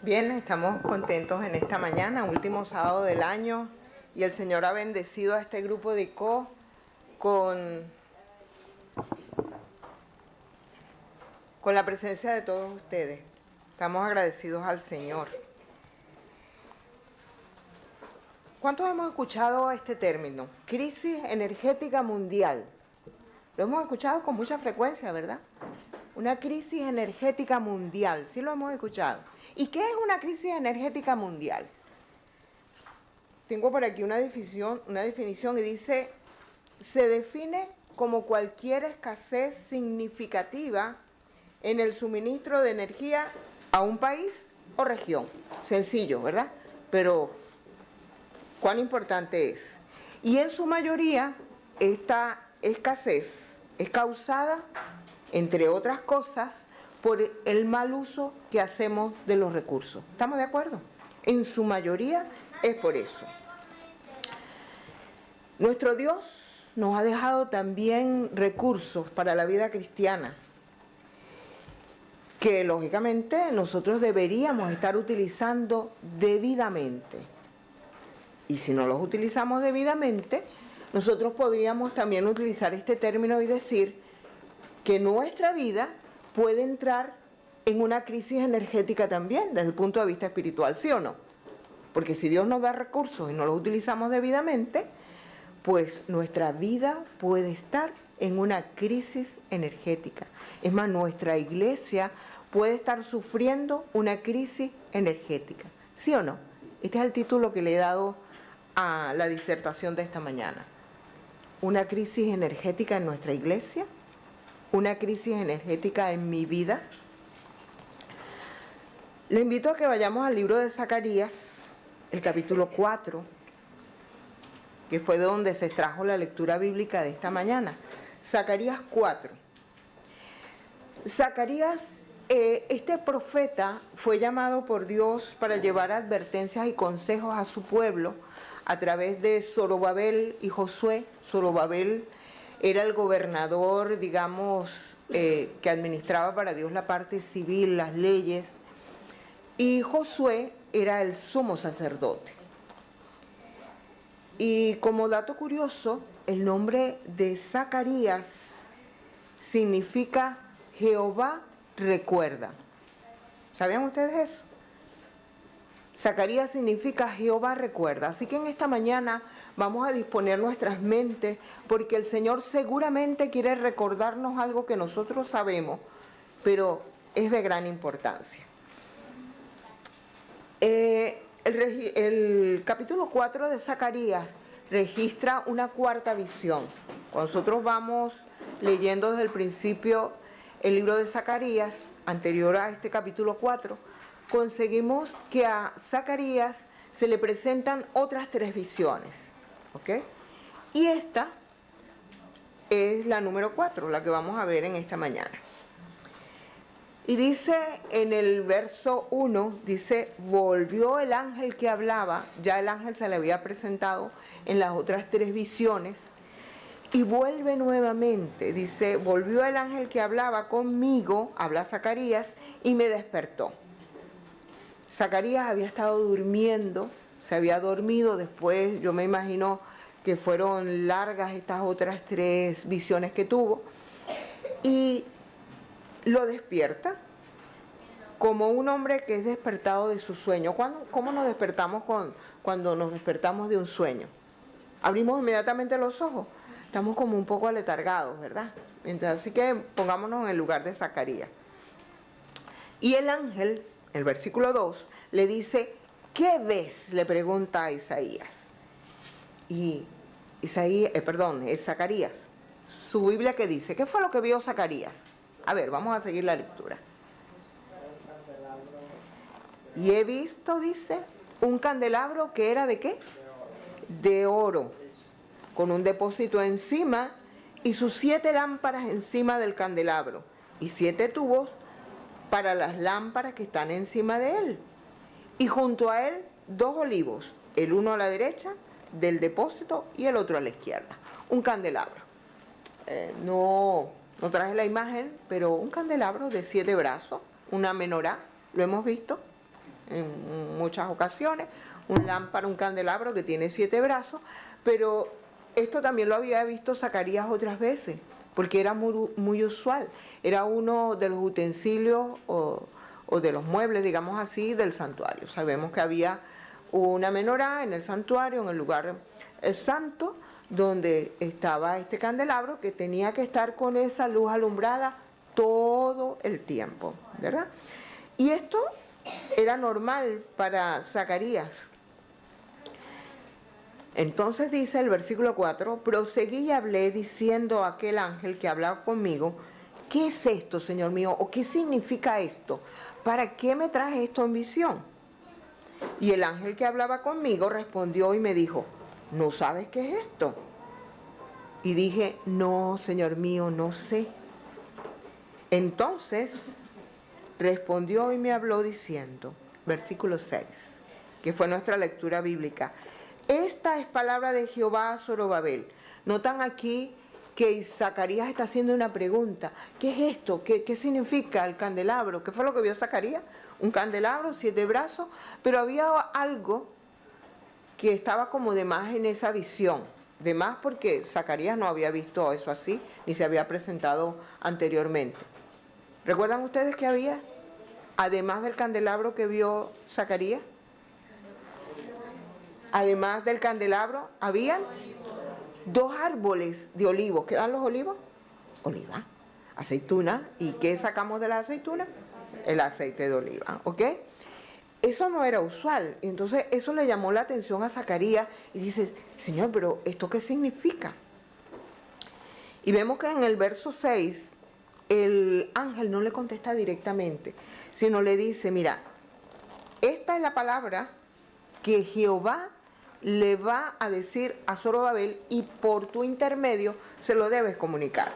Bien, estamos contentos en esta mañana, último sábado del año, y el Señor ha bendecido a este grupo de ICO con la presencia de todos ustedes. Estamos agradecidos al Señor. ¿Cuántos hemos escuchado este término? Crisis energética mundial. Lo hemos escuchado con mucha frecuencia, ¿verdad? Una crisis energética mundial, sí lo hemos escuchado. ¿Y qué es una crisis energética mundial? Tengo por aquí una definición y dice, se define como cualquier escasez significativa en el suministro de energía a un país o región. Sencillo, ¿verdad? Pero, ¿cuán importante es? Y en su mayoría, esta escasez es causada, entre otras cosas, por el mal uso que hacemos de los recursos. ¿Estamos de acuerdo? En su mayoría es por eso. Nuestro Dios nos ha dejado también recursos para la vida cristiana, que lógicamente nosotros deberíamos estar utilizando debidamente. Y si no los utilizamos debidamente, nosotros podríamos también utilizar este término y decir que nuestra vida puede entrar en una crisis energética también, desde el punto de vista espiritual, ¿sí o no? Porque si Dios nos da recursos y no los utilizamos debidamente, pues nuestra vida puede estar en una crisis energética. Es más, nuestra iglesia puede estar sufriendo una crisis energética, ¿sí o no? Este es el título que le he dado a la disertación de esta mañana. Una crisis energética en nuestra iglesia, una crisis energética en mi vida. Le invito a que vayamos al libro de Zacarías, el capítulo 4, que fue de donde se extrajo la lectura bíblica de esta mañana. Zacarías 4. Zacarías, este profeta fue llamado por Dios para llevar advertencias y consejos a su pueblo a través de Zorobabel y Josué. Zorobabel era el gobernador, digamos, que administraba para Dios la parte civil, las leyes, y Josué era el sumo sacerdote. Y como dato curioso, el nombre de Zacarías significa Jehová recuerda. ¿Sabían ustedes eso? Zacarías significa Jehová recuerda. Así que en esta mañana vamos a disponer nuestras mentes porque el Señor seguramente quiere recordarnos algo que nosotros sabemos, pero es de gran importancia. El capítulo 4 de Zacarías registra una cuarta visión. Cuando nosotros vamos leyendo desde el principio el libro de Zacarías, anterior a este capítulo 4, conseguimos que a Zacarías se le presentan otras 3 visiones, ¿ok? Y esta es la número 4, la que vamos a ver en esta mañana. Y dice en el verso 1, dice, volvió el ángel que hablaba, ya el ángel se le había presentado en las otras 3 visiones, y vuelve nuevamente, dice, volvió el ángel que hablaba conmigo, habla Zacarías, y me despertó. Zacarías había estado durmiendo, se había dormido, después yo me imagino que fueron largas estas otras 3 visiones que tuvo, y lo despierta como un hombre que es despertado de su sueño. ¿Cómo nos despertamos cuando nos despertamos de un sueño? Abrimos inmediatamente los ojos, estamos como un poco aletargados, ¿verdad? Entonces, así que pongámonos en el lugar de Zacarías. Y el ángel, el versículo 2, le dice, ¿qué ves? Le pregunta a Isaías. Y Zacarías. Su Biblia, ¿qué dice? ¿Qué fue lo que vio Zacarías? A ver, vamos a seguir la lectura. Y he visto, dice, un candelabro que era ¿de qué? De oro, con un depósito encima y sus 7 lámparas encima del candelabro y 7 tubos para las lámparas que están encima de él. Y junto a él 2 olivos, el uno a la derecha del depósito y el otro a la izquierda. Un candelabro. No traje la imagen, pero un candelabro de 7 brazos, una menorá, ¿lo hemos visto? en muchas ocasiones, un lámpara, un candelabro que tiene 7 brazos, pero esto también lo había visto Zacarías otras veces, porque era muy usual, era uno de los utensilios o de los muebles, digamos así, del santuario. Sabemos que había una menorá en el santuario, en el lugar santo, donde estaba este candelabro que tenía que estar con esa luz alumbrada todo el tiempo, ¿verdad? Y esto era normal para Zacarías. Entonces dice el versículo 4, proseguí y hablé diciendo a aquel ángel que hablaba conmigo, ¿qué es esto, Señor mío? ¿O qué significa esto? ¿Para qué me traes esto en visión? Y el ángel que hablaba conmigo respondió y me dijo, ¿no sabes qué es esto? Y dije, no, Señor mío, no sé. Entonces respondió y me habló diciendo, versículo 6, que fue nuestra lectura bíblica, esta es palabra de Jehová a Zorobabel. Notan aquí que Zacarías está haciendo una pregunta. ¿Qué es esto? ¿Qué significa el candelabro? ¿Qué fue lo que vio Zacarías? Un candelabro, 7 brazos, pero había algo que estaba como de más en esa visión. De más porque Zacarías no había visto eso así, ni se había presentado anteriormente. ¿Recuerdan ustedes que había? Además del candelabro que vio Zacarías, además del candelabro, habían 2 árboles de olivos. ¿Qué dan los olivos? Oliva, aceituna. ¿Y qué sacamos de la aceituna? El aceite de oliva, ¿ok? Eso no era usual. Entonces eso le llamó la atención a Zacarías y dice, Señor, pero ¿esto qué significa? Y vemos que en el verso 6, el ángel no le contesta directamente, sino le dice, mira, esta es la palabra que Jehová le va a decir a Zorobabel y por tu intermedio se lo debes comunicar.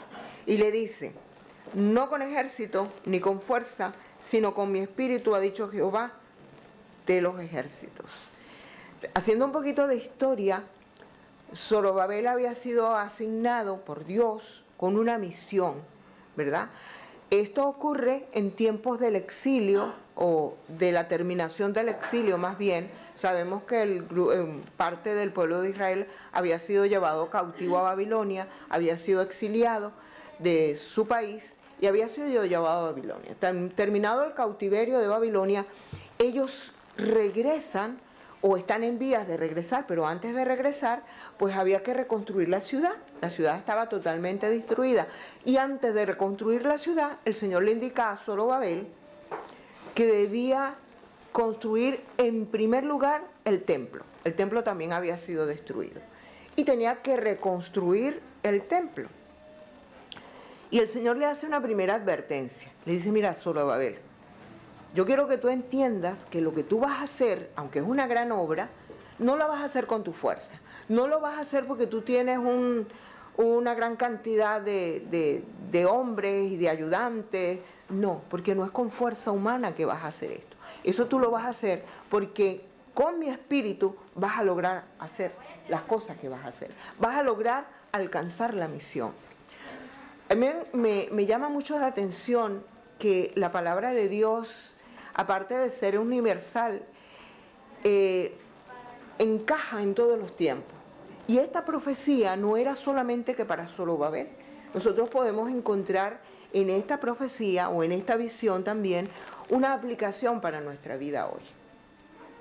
Y le dice, no con ejército ni con fuerza, sino con mi espíritu, ha dicho Jehová de los ejércitos. Haciendo un poquito de historia, Zorobabel había sido asignado por Dios con una misión, ¿verdad? Esto ocurre en tiempos del exilio o de la terminación del exilio más bien. Sabemos que parte del pueblo de Israel había sido llevado cautivo a Babilonia, había sido exiliado de su país y había sido llevado a Babilonia. Terminado el cautiverio de Babilonia, ellos regresan o están en vías de regresar, pero antes de regresar, pues había que reconstruir la ciudad. La ciudad estaba totalmente destruida. Y antes de reconstruir la ciudad, el Señor le indica a Zorobabel que debía construir en primer lugar el templo. El templo también había sido destruido. Y tenía que reconstruir el templo. Y el Señor le hace una primera advertencia. Le dice, mira, Zorobabel, yo quiero que tú entiendas que lo que tú vas a hacer, aunque es una gran obra, no la vas a hacer con tu fuerza. No lo vas a hacer porque tú tienes una gran cantidad de hombres y de ayudantes. No, porque no es con fuerza humana que vas a hacer esto. Eso tú lo vas a hacer porque con mi espíritu vas a lograr hacer las cosas que vas a hacer. Vas a lograr alcanzar la misión. A mí me llama mucho la atención que la palabra de Dios, aparte de ser universal, encaja en todos los tiempos. Y esta profecía no era solamente que para Zorobabel. Nosotros podemos encontrar en esta profecía o en esta visión también una aplicación para nuestra vida hoy.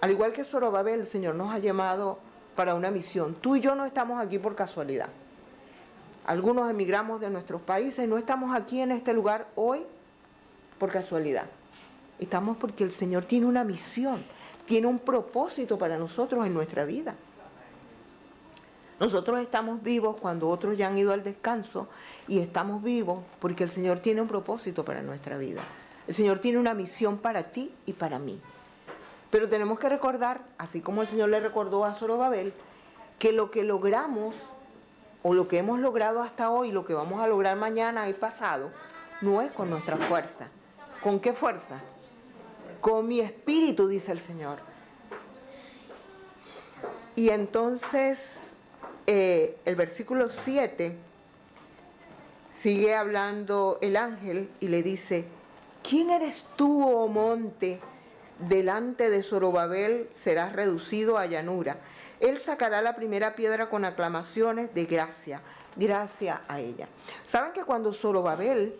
Al igual que Zorobabel, el Señor nos ha llamado para una misión. Tú y yo no estamos aquí por casualidad. Algunos emigramos de nuestros países, no estamos aquí en este lugar hoy por casualidad. Estamos porque el Señor tiene una misión, tiene un propósito para nosotros en nuestra vida. Nosotros estamos vivos cuando otros ya han ido al descanso y estamos vivos porque el Señor tiene un propósito para nuestra vida. El Señor tiene una misión para ti y para mí. Pero tenemos que recordar, así como el Señor le recordó a Zorobabel, que lo que logramos o lo que hemos logrado hasta hoy, lo que vamos a lograr mañana y pasado, no es con nuestra fuerza. ¿Con qué fuerza? Con mi espíritu, dice el Señor. Y entonces el versículo 7 sigue hablando el ángel y le dice, ¿quién eres tú, oh monte, delante de Zorobabel serás reducido a llanura. Él sacará la primera piedra con aclamaciones de gracia a ella. ¿Saben que cuando Zorobabel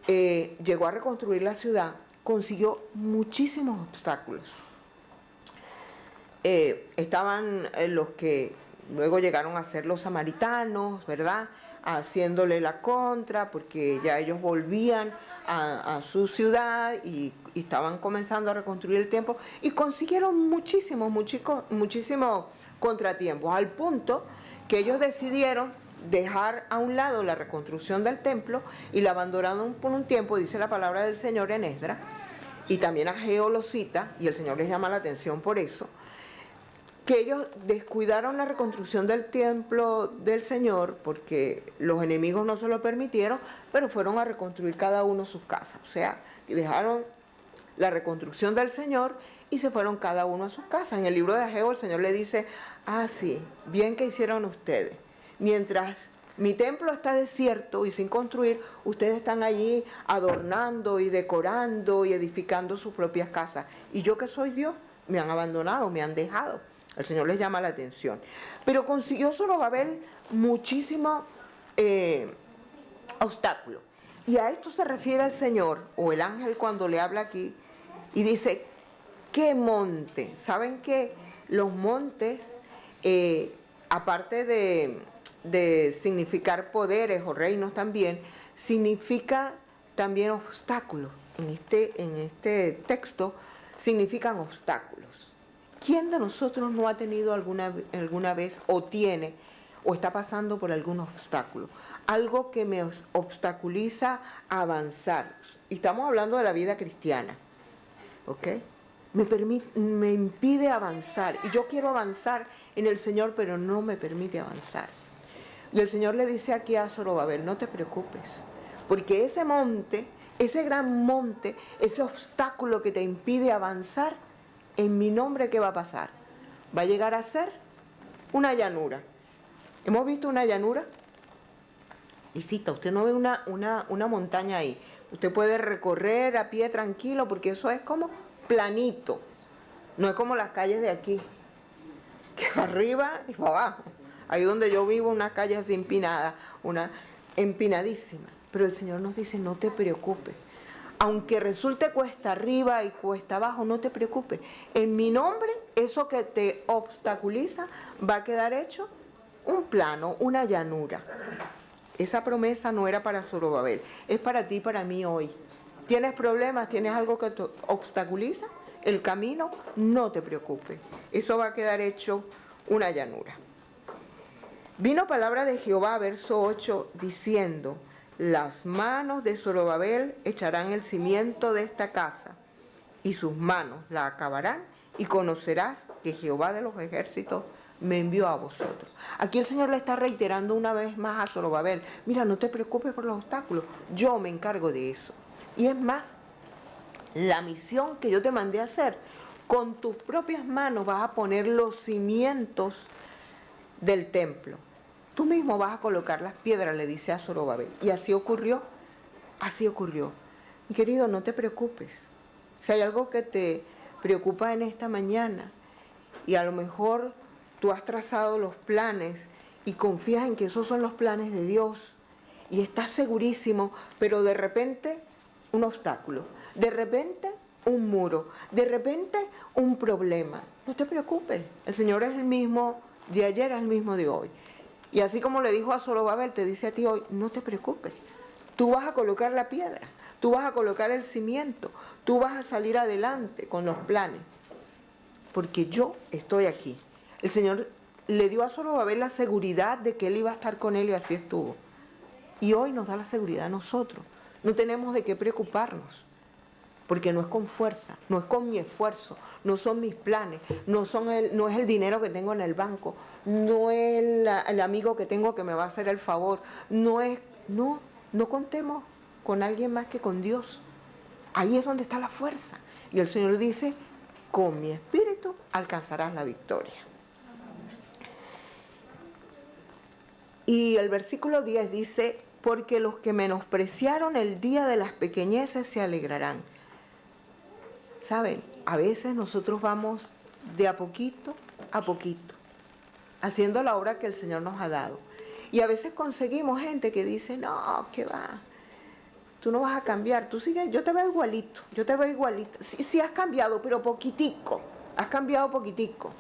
llegó a reconstruir la ciudad, consiguió muchísimos obstáculos? Estaban los que luego llegaron a ser los samaritanos, ¿verdad?, haciéndole la contra, porque ya ellos volvían a su ciudad y estaban comenzando a reconstruir el templo, y consiguieron muchísimos contratiempos, al punto que ellos decidieron dejar a un lado la reconstrucción del templo y la abandonaron por un tiempo, dice la palabra del Señor en Esdras, y también Ageo lo cita, y el Señor les llama la atención por eso, que ellos descuidaron la reconstrucción del templo del Señor porque los enemigos no se lo permitieron, pero fueron a reconstruir cada uno sus casas. O sea, dejaron la reconstrucción del Señor y se fueron cada uno a sus casas. En el libro de Ageo el Señor le dice, sí, bien que hicieron ustedes. Mientras mi templo está desierto y sin construir, ustedes están allí adornando y decorando y edificando sus propias casas. Y yo que soy Dios, me han abandonado, me han dejado. El Señor les llama la atención. Pero consiguió Zorobabel muchísimos obstáculos. Y a esto se refiere el Señor, o el ángel cuando le habla aquí, y dice, ¿qué monte? ¿Saben que los montes, aparte de significar poderes o reinos también, significa también obstáculos? En este texto significan obstáculos. ¿Quién de nosotros no ha tenido alguna vez o tiene o está pasando por algún obstáculo? Algo que me obstaculiza a avanzar. Y estamos hablando de la vida cristiana, ¿ok? Me impide avanzar. Y yo quiero avanzar en el Señor, pero no me permite avanzar. Y el Señor le dice aquí a Zorobabel, no te preocupes, porque ese monte, ese gran monte, ese obstáculo que te impide avanzar, en mi nombre, ¿qué va a pasar? Va a llegar a ser una llanura. ¿Hemos visto una llanura? Visita, usted no ve una montaña ahí. Usted puede recorrer a pie tranquilo porque eso es como planito. No es como las calles de aquí, que va arriba y va abajo. Ahí donde yo vivo, una calle así empinada, una empinadísima. Pero el Señor nos dice, no te preocupes. Aunque resulte cuesta arriba y cuesta abajo, no te preocupes. En mi nombre, eso que te obstaculiza va a quedar hecho un plano, una llanura. Esa promesa no era para Zorobabel, es para ti y para mí hoy. ¿Tienes problemas? ¿Tienes algo que te obstaculiza el camino? No te preocupes. Eso va a quedar hecho una llanura. Vino palabra de Jehová, verso 8, diciendo, las manos de Zorobabel echarán el cimiento de esta casa, y sus manos la acabarán, y conocerás que Jehová de los ejércitos me envió a vosotros. Aquí el Señor le está reiterando una vez más a Zorobabel, mira, no te preocupes por los obstáculos, yo me encargo de eso. Y es más, la misión que yo te mandé a hacer, con tus propias manos vas a poner los cimientos del templo. Tú mismo vas a colocar las piedras, le dice a Zorobabel. Y así ocurrió, así ocurrió. Mi querido, no te preocupes. Si hay algo que te preocupa en esta mañana y a lo mejor tú has trazado los planes y confías en que esos son los planes de Dios y estás segurísimo, pero de repente un obstáculo, de repente un muro, de repente un problema. No te preocupes, el Señor es el mismo de ayer, es el mismo de hoy. Y así como le dijo a Zorobabel, te dice a ti hoy, no te preocupes. Tú vas a colocar la piedra, tú vas a colocar el cimiento, tú vas a salir adelante con los planes, porque yo estoy aquí. El Señor le dio a Zorobabel la seguridad de que Él iba a estar con él y así estuvo. Y hoy nos da la seguridad a nosotros. No tenemos de qué preocuparnos, porque no es con fuerza, no es con mi esfuerzo, no son mis planes, no es el dinero que tengo en el banco, no es el amigo que tengo que me va a hacer el favor, no contemos con alguien más que con Dios. Ahí es donde está la fuerza. Y el Señor dice, con mi espíritu alcanzarás la victoria. Y el versículo 10 dice, porque los que menospreciaron el día de las pequeñeces se alegrarán. ¿Saben? a veces nosotros vamos de a poquito, haciendo la obra que el Señor nos ha dado. Y a veces conseguimos gente que dice, no, ¿qué va? Tú no vas a cambiar, tú sigues, yo te veo igualito, Sí has cambiado, pero poquitico, has cambiado poquitico.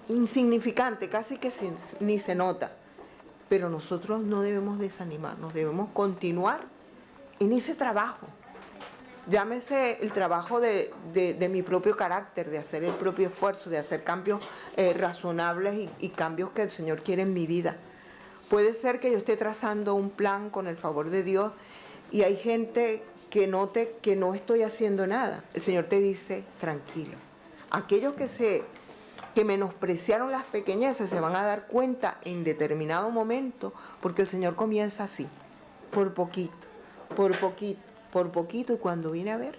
Insignificante, casi que ni se nota. Pero nosotros no debemos desanimarnos, debemos continuar en ese trabajo. Llámese el trabajo de mi propio carácter, de hacer el propio esfuerzo, de hacer cambios razonables y cambios que el Señor quiere en mi vida. Puede ser que yo esté trazando un plan con el favor de Dios y hay gente que note que no estoy haciendo nada. El Señor te dice, tranquilo. Aquellos que menospreciaron las pequeñeces se van a dar cuenta en determinado momento, porque el Señor comienza así, por poquito, y cuando viene a ver,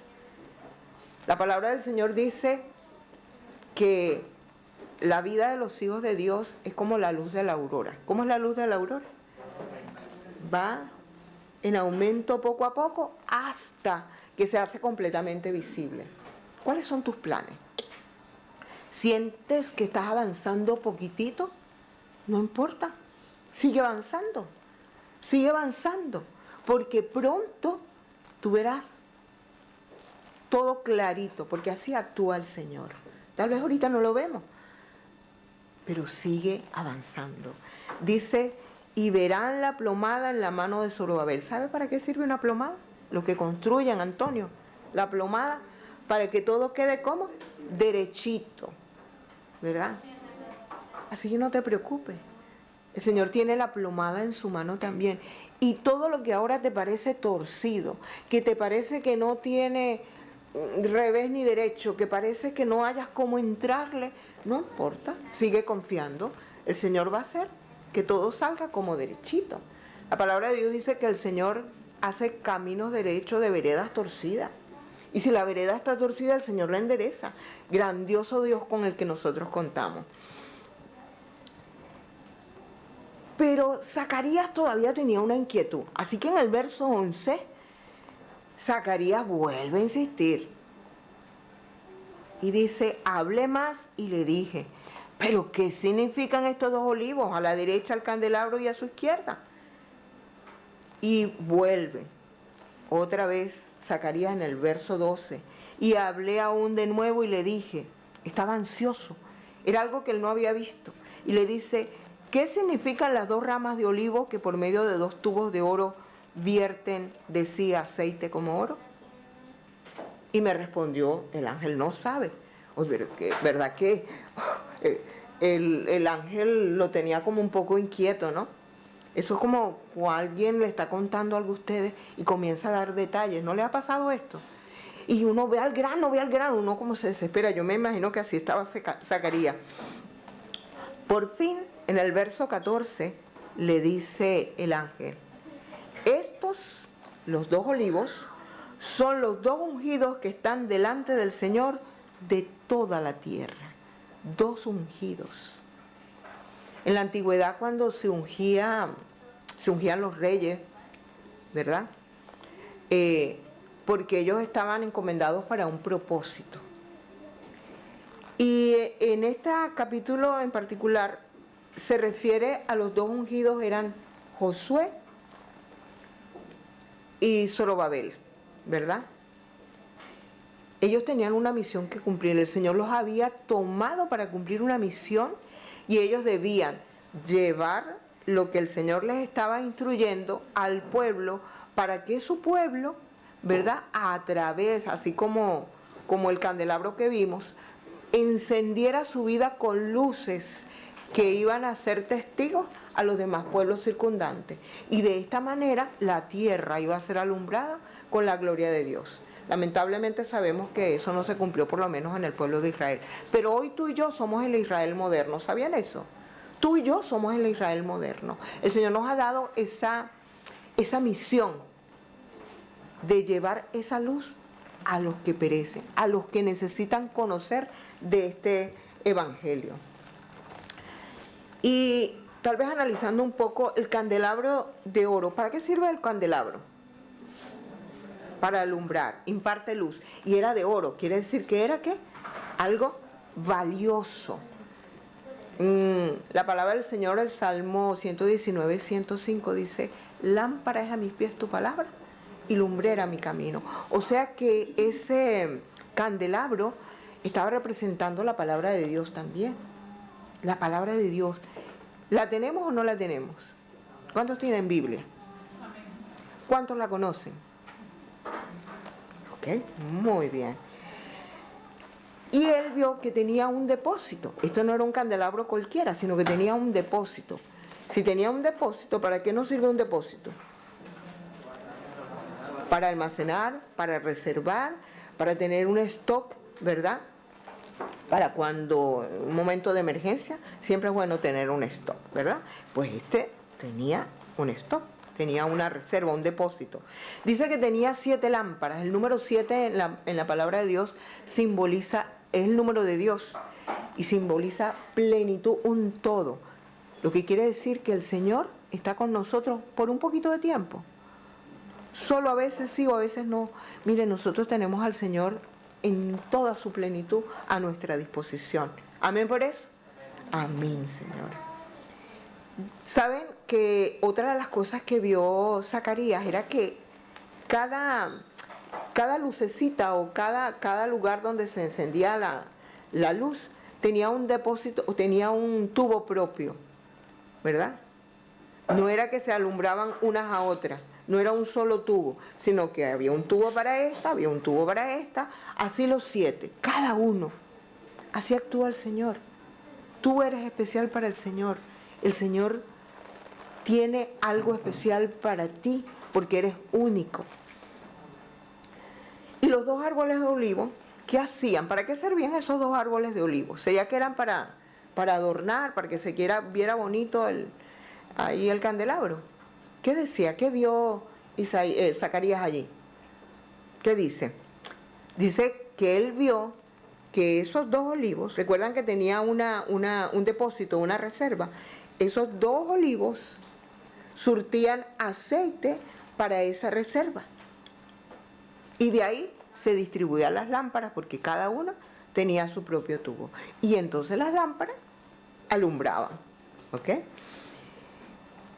la palabra del Señor dice que la vida de los hijos de Dios es como la luz de la aurora. ¿Cómo es la luz de la aurora? Va en aumento poco a poco hasta que se hace completamente visible. ¿Cuáles son tus planes? ¿Sientes que estás avanzando poquitito? No importa, sigue avanzando, porque pronto tú verás todo clarito, porque así actúa el Señor. Tal vez ahorita no lo vemos, pero sigue avanzando. Dice, y verán la plomada en la mano de Zorobabel. ¿Sabe para qué sirve una plomada? Lo que construyen, Antonio, la plomada, para que todo quede como derechito, ¿verdad? Así que no te preocupes. El Señor tiene la plomada en su mano también. Y todo lo que ahora te parece torcido, que te parece que no tiene revés ni derecho, que parece que no hayas cómo entrarle, no importa, sigue confiando. El Señor va a hacer que todo salga como derechito. La palabra de Dios dice que el Señor hace caminos derechos de veredas torcidas. Y si la vereda está torcida, el Señor la endereza. Grandioso Dios con el que nosotros contamos. Pero Zacarías todavía tenía una inquietud. Así que en el verso 11, Zacarías vuelve a insistir. Y dice, hablé más y le dije, ¿pero qué significan estos dos olivos? A la derecha el candelabro y a su izquierda. Y vuelve otra vez Zacarías en el verso 12. Y hablé aún de nuevo y le dije, estaba ansioso, era algo que él no había visto. Y le dice, ¿qué significan las dos ramas de olivo que por medio de dos tubos de oro vierten de sí aceite como oro? Y me respondió, el ángel no sabe. Oye, ¿verdad que el ángel lo tenía como un poco inquieto, ¿no? Eso es como cuando alguien le está contando algo a ustedes y comienza a dar detalles. ¿No le ha pasado esto? Y uno ve al grano, uno como se desespera. Yo me imagino que así estaba Zacarías. Por fin, en el verso 14, le dice el ángel, estos, los dos olivos, son los dos ungidos que están delante del Señor de toda la tierra. Dos ungidos. En la antigüedad, cuando se ungían los reyes, ¿verdad? Porque ellos estaban encomendados para un propósito. Y en este capítulo en particular se refiere a los dos ungidos, eran Josué y Zorobabel, ¿verdad? Ellos tenían una misión que cumplir. El Señor los había tomado para cumplir una misión y ellos debían llevar lo que el Señor les estaba instruyendo al pueblo para que su pueblo, ¿verdad?, a través, así como el candelabro que vimos, encendiera su vida con luces que iban a ser testigos a los demás pueblos circundantes. Y de esta manera la tierra iba a ser alumbrada con la gloria de Dios. Lamentablemente sabemos que eso no se cumplió, por lo menos en el pueblo de Israel. Pero hoy tú y yo somos el Israel moderno. ¿Sabían eso? Tú y yo somos el Israel moderno. El Señor nos ha dado esa misión de llevar esa luz a los que perecen, a los que necesitan conocer de este evangelio. Y tal vez analizando un poco el candelabro de oro. ¿Para qué sirve el candelabro? para alumbrar, imparte luz. Y era de oro, quiere decir que era, ¿qué? Algo valioso. La palabra del Señor, el Salmo 119, 105 dice: lámpara es a mis pies tu palabra y lumbrera mi camino. O sea que ese candelabro estaba representando la palabra de Dios también. La palabra de Dios. ¿La tenemos o no la tenemos? ¿Cuántos tienen Biblia? ¿Cuántos la conocen? Ok, muy bien. Y él vio que tenía un depósito. Esto no era un candelabro cualquiera, sino que tenía un depósito. Si tenía un depósito, ¿para qué nos sirve un depósito? Para almacenar, para reservar, para tener un stock, ¿verdad? Para cuando, un momento de emergencia, siempre es bueno tener un stock, ¿verdad? Pues este tenía un stock, tenía una reserva, un depósito. Dice que tenía 7 lámparas. El número 7 en la palabra de Dios simboliza, es el número de Dios y simboliza plenitud, un todo. Lo que quiere decir que el Señor está con nosotros por un poquito de tiempo. Solo a veces sí o a veces no. Miren, nosotros tenemos al Señor en toda su plenitud a nuestra disposición. ¿Amén por eso? Amén, Señor. ¿Saben que otra de las cosas que vio Zacarías era que cada lucecita o cada lugar donde se encendía la luz tenía un depósito o tenía un tubo propio, ¿verdad? No era que se alumbraban unas a otras, no era un solo tubo, sino que había un tubo para esta, había un tubo para esta, así los 7, cada uno. Así actúa el Señor. Tú eres especial para el Señor. El Señor tiene algo especial para ti porque eres único. Y los 2 árboles de olivo, ¿qué hacían? ¿Para qué servían esos 2 árboles de olivo? ¿Sería que eran para adornar, para que se viera bonito ahí el candelabro? ¿Qué decía? ¿Qué vio Zacarías allí? ¿Qué dice? Dice que él vio que esos 2 olivos, recuerdan que tenía un depósito, una reserva, esos 2 olivos surtían aceite para esa reserva. Y de ahí se distribuían las lámparas porque cada una tenía su propio tubo. Y entonces las lámparas alumbraban. ¿Ok?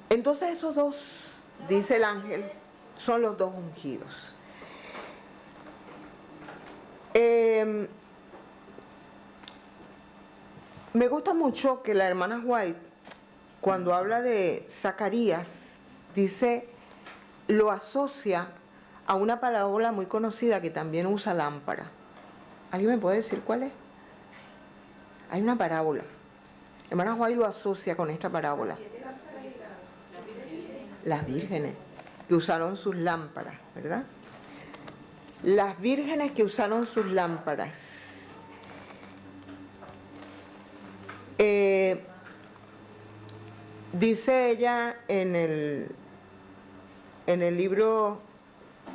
Entonces esos 2, dice el ángel, son los 2 ungidos. Me gusta mucho que la hermana White, cuando habla de Zacarías, dice, lo asocia a una parábola muy conocida que también usa lámpara. ¿Alguien me puede decir cuál es? Hay una parábola. Hermana White lo asocia con esta parábola. Las vírgenes que usaron sus lámparas, ¿verdad? Las vírgenes que usaron sus lámparas. Dice ella en el libro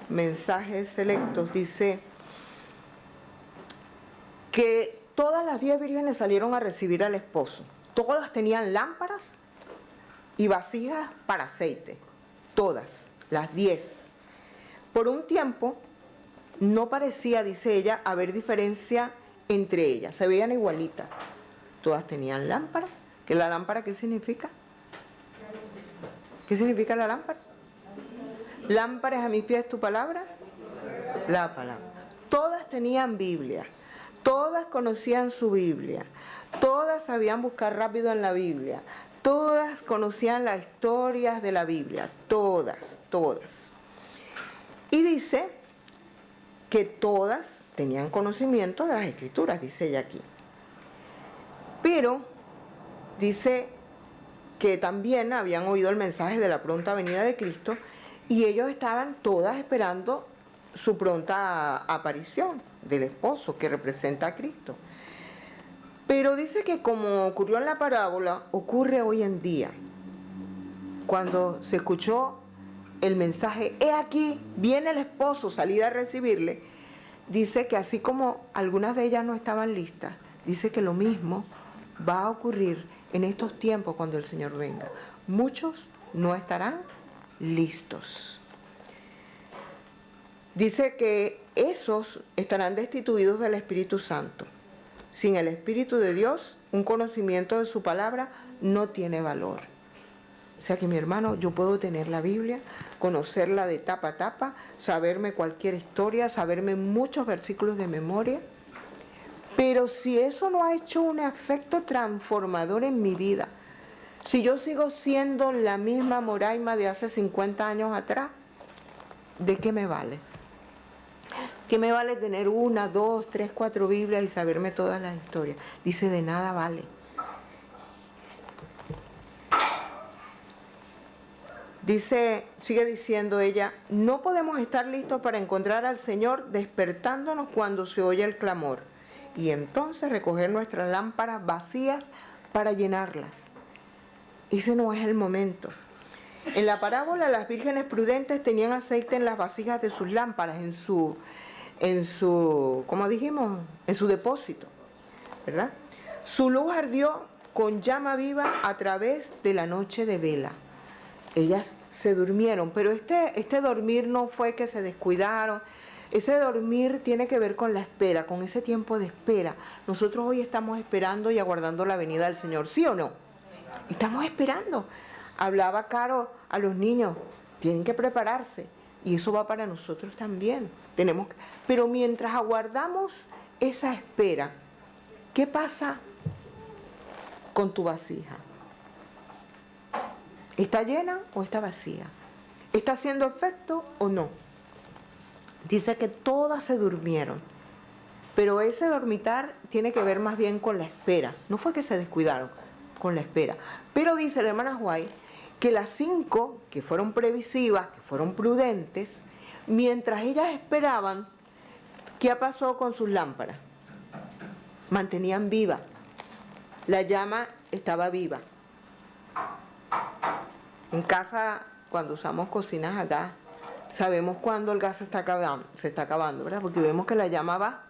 Mensajes Selectos, dice que todas las 10 vírgenes salieron a recibir al esposo. Todas tenían lámparas y vasijas para aceite. Todas, las 10. Por un tiempo no parecía, dice ella, haber diferencia entre ellas. Se veían igualitas. Todas tenían lámpara. ¿Que la lámpara qué significa? ¿Qué significa la lámpara? Lámpara es a mis pies tu palabra. La palabra. Todas tenían Biblia. Todas conocían su Biblia. Todas sabían buscar rápido en la Biblia. Todas conocían las historias de la Biblia. Todas, todas. Y dice que todas tenían conocimiento de las Escrituras, dice ella aquí. Pero dice que también habían oído el mensaje de la pronta venida de Cristo y ellos estaban todas esperando su pronta aparición del esposo que representa a Cristo. Pero dice que como ocurrió en la parábola, ocurre hoy en día. Cuando se escuchó el mensaje, he aquí, viene el esposo, salida a recibirle, dice que así como algunas de ellas no estaban listas, dice que lo mismo va a ocurrir en estos tiempos cuando el Señor venga. Muchos no estarán listos. Dice que esos estarán destituidos del Espíritu Santo. Sin el Espíritu de Dios, un conocimiento de su palabra no tiene valor. O sea que mi hermano, yo puedo tener la Biblia, conocerla de tapa a tapa, saberme cualquier historia, saberme muchos versículos de memoria, pero si eso no ha hecho un efecto transformador en mi vida, si yo sigo siendo la misma Moraima de hace 50 años atrás, ¿de qué me vale? ¿Qué me vale tener 1, 2, 3, 4 Biblias y saberme todas las historias? Dice, de nada vale. Dice, sigue diciendo ella, no podemos estar listos para encontrar al Señor despertándonos cuando se oye el clamor y entonces recoger nuestras lámparas vacías para llenarlas. Ese no es el momento. En la parábola, las vírgenes prudentes tenían aceite en las vasijas de sus lámparas, en su, ¿cómo dijimos? En su depósito, ¿verdad? Su luz ardió con llama viva a través de la noche de vela. Ellas se durmieron, pero este dormir no fue que se descuidaron. Ese dormir tiene que ver con la espera, con ese tiempo de espera. Nosotros hoy estamos esperando y aguardando la venida del Señor, ¿sí o no? Estamos esperando. Hablaba Caro a los niños, tienen que prepararse y eso va para nosotros también. Pero mientras aguardamos esa espera, ¿qué pasa con tu vasija? ¿Está llena o está vacía? ¿Está haciendo efecto o no? Dice que todas se durmieron, pero ese dormitar tiene que ver más bien con la espera. No fue que se descuidaron, con la espera. Pero dice la hermana White que las 5 que fueron previsivas, que fueron prudentes, mientras ellas esperaban, ¿qué pasó con sus lámparas? Mantenían viva. La llama estaba viva. En casa, cuando usamos cocinas a gas, sabemos cuando el gas se está acabando, ¿verdad? Porque vemos que la llama va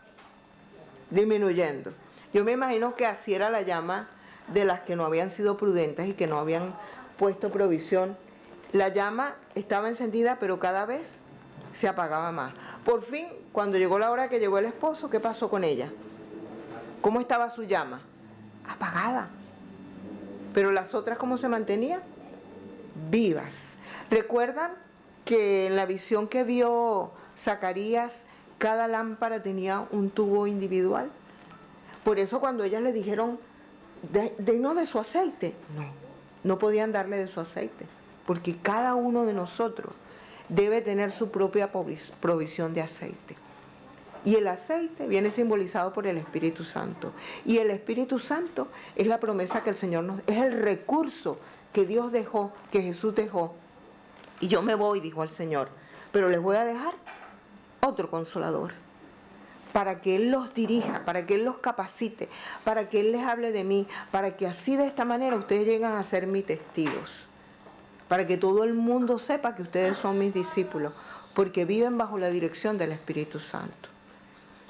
disminuyendo. Yo me imagino que así era la llama de las que no habían sido prudentes y que no habían puesto provisión. La llama estaba encendida, pero cada vez se apagaba más. Por fin, cuando llegó la hora que llegó el esposo, ¿qué pasó con ella? ¿Cómo estaba su llama? Apagada. Pero las otras, ¿cómo se mantenían? Vivas. ¿Recuerdan que en la visión que vio Zacarías, cada lámpara tenía un tubo individual? Por eso cuando ellas le dijeron, denos de su aceite, no podían darle de su aceite, porque cada uno de nosotros debe tener su propia provisión de aceite. Y el aceite viene simbolizado por el Espíritu Santo. Y el Espíritu Santo es la promesa que el Señor nos... es el recurso que Dios dejó, que Jesús dejó. Y yo me voy, dijo el Señor, pero les voy a dejar otro consolador, para que Él los dirija, para que Él los capacite, para que Él les hable de mí, para que así de esta manera ustedes lleguen a ser mis testigos, para que todo el mundo sepa que ustedes son mis discípulos, porque viven bajo la dirección del Espíritu Santo.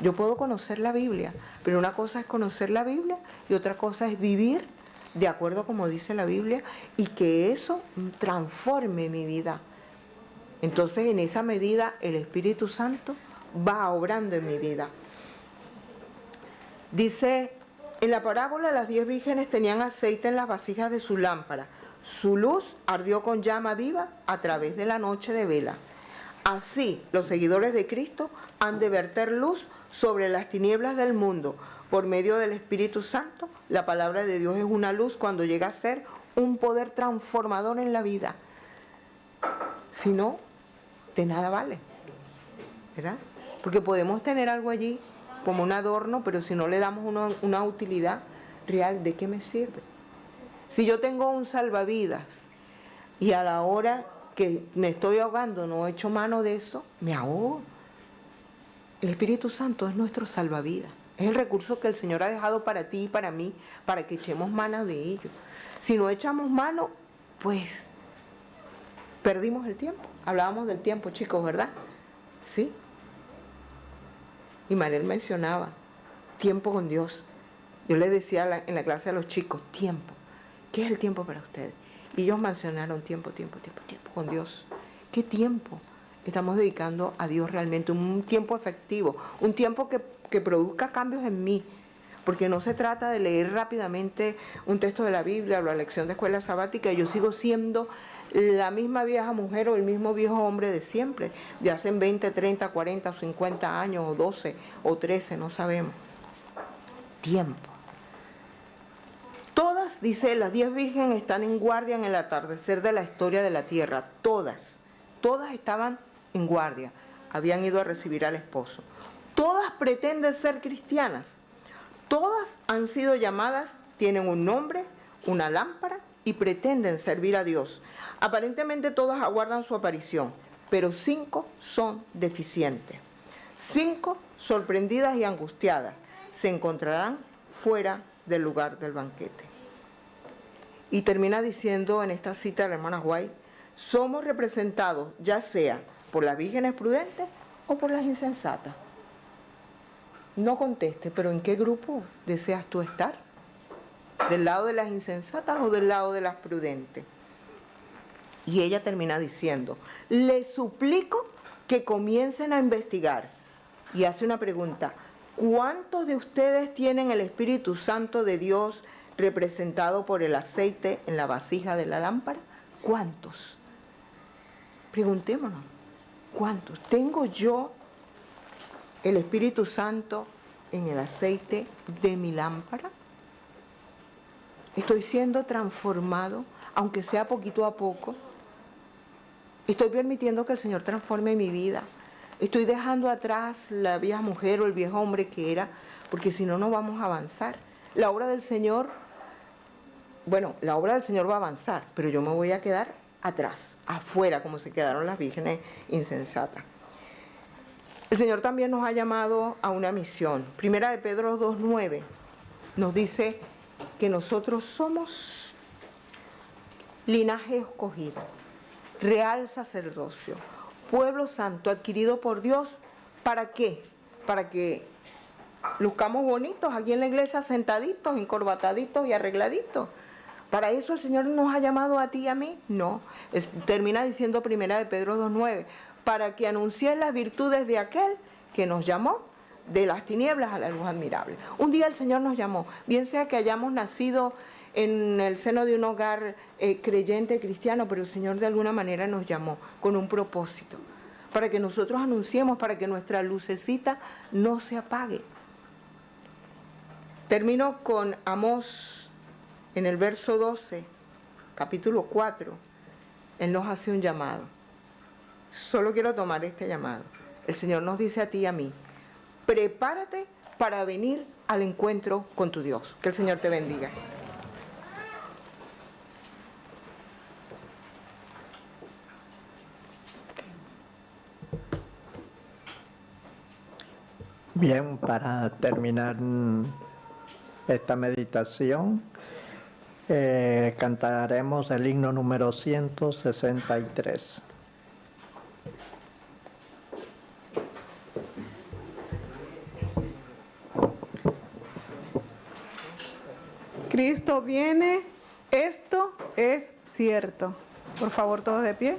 Yo puedo conocer la Biblia, pero una cosa es conocer la Biblia y otra cosa es vivir de acuerdo a como dice la Biblia y que eso transforme mi vida. Entonces, en esa medida, el Espíritu Santo va obrando en mi vida. Dice, en la parábola las 10 vírgenes tenían aceite en las vasijas de su lámpara. Su luz ardió con llama viva a través de la noche de vela. Así, los seguidores de Cristo han de verter luz sobre las tinieblas del mundo. Por medio del Espíritu Santo, la palabra de Dios es una luz cuando llega a ser un poder transformador en la vida. Si no, de nada vale, ¿verdad? Porque podemos tener algo allí como un adorno, pero si no le damos una utilidad real, ¿de qué me sirve? Si yo tengo un salvavidas y a la hora que me estoy ahogando no he hecho mano de eso, me ahogo. El Espíritu Santo es nuestro salvavidas. Es el recurso que el Señor ha dejado para ti y para mí, para que echemos mano de ello. Si no echamos mano, pues perdimos el tiempo. Hablábamos del tiempo, chicos, ¿verdad? ¿Sí? Y Mariel mencionaba, tiempo con Dios. Yo les decía en la clase a los chicos, tiempo. ¿Qué es el tiempo para ustedes? Y ellos mencionaron tiempo con Dios. ¿Qué tiempo? estamos dedicando a Dios realmente un tiempo efectivo, un tiempo que produzca cambios en mí? Porque no se trata de leer rápidamente un texto de la Biblia o la lección de escuela sabática y yo sigo siendo la misma vieja mujer o el mismo viejo hombre de siempre, de hace 20, 30, 40, 50 años, o 12, o 13, no sabemos. Tiempo. Todas, dice, las 10 vírgenes están en guardia en el atardecer de la historia de la tierra. Todas estaban en guardia. Habían ido a recibir al esposo. Todas pretenden ser cristianas. Todas han sido llamadas, tienen un nombre, una lámpara y pretenden servir a Dios. Aparentemente todas aguardan su aparición, pero 5 son deficientes. 5, sorprendidas y angustiadas, se encontrarán fuera del lugar del banquete. Y termina diciendo en esta cita de la hermana White, somos representados ya sea por las vírgenes prudentes o por las insensatas. No conteste, pero ¿en qué grupo deseas tú estar? ¿Del lado de las insensatas o del lado de las prudentes? Y ella termina diciendo, les suplico que comiencen a investigar. Y hace una pregunta, ¿cuántos de ustedes tienen el Espíritu Santo de Dios representado por el aceite en la vasija de la lámpara? ¿Cuántos? Preguntémonos, ¿cuántos? ¿Tengo yo el Espíritu Santo en el aceite de mi lámpara? ¿Estoy siendo transformado, aunque sea poquito a poco? ¿Estoy permitiendo que el Señor transforme mi vida? ¿Estoy dejando atrás la vieja mujer o el viejo hombre que era? Porque si no, no vamos a avanzar. La obra del Señor, la obra del Señor va a avanzar, pero yo me voy a quedar atrás, afuera, como se quedaron las vírgenes insensatas. El Señor también nos ha llamado a una misión. Primera de Pedro 2:9 nos dice que nosotros somos linaje escogido, real sacerdocio, pueblo santo adquirido por Dios. ¿Para qué? Para que luzcamos bonitos aquí en la iglesia, sentaditos, encorbataditos y arregladitos. ¿Para eso el Señor nos ha llamado a ti y a mí? No. Termina diciendo Primera de Pedro 2:9, para que anunciéis las virtudes de aquel que nos llamó de las tinieblas a la luz admirable. Un día el Señor nos llamó, bien sea que hayamos nacido en el seno de un hogar creyente cristiano, pero el Señor de alguna manera nos llamó con un propósito, para que nosotros anunciemos, para que nuestra lucecita no se apague. Termino con Amós, en el verso 12, capítulo 4, Él nos hace un llamado. Solo quiero tomar este llamado. El Señor nos dice a ti y a mí, prepárate para venir al encuentro con tu Dios. Que el Señor te bendiga. Bien, para terminar esta meditación, cantaremos el himno número 163. Cristo viene, esto es cierto. Por favor, todos de pie.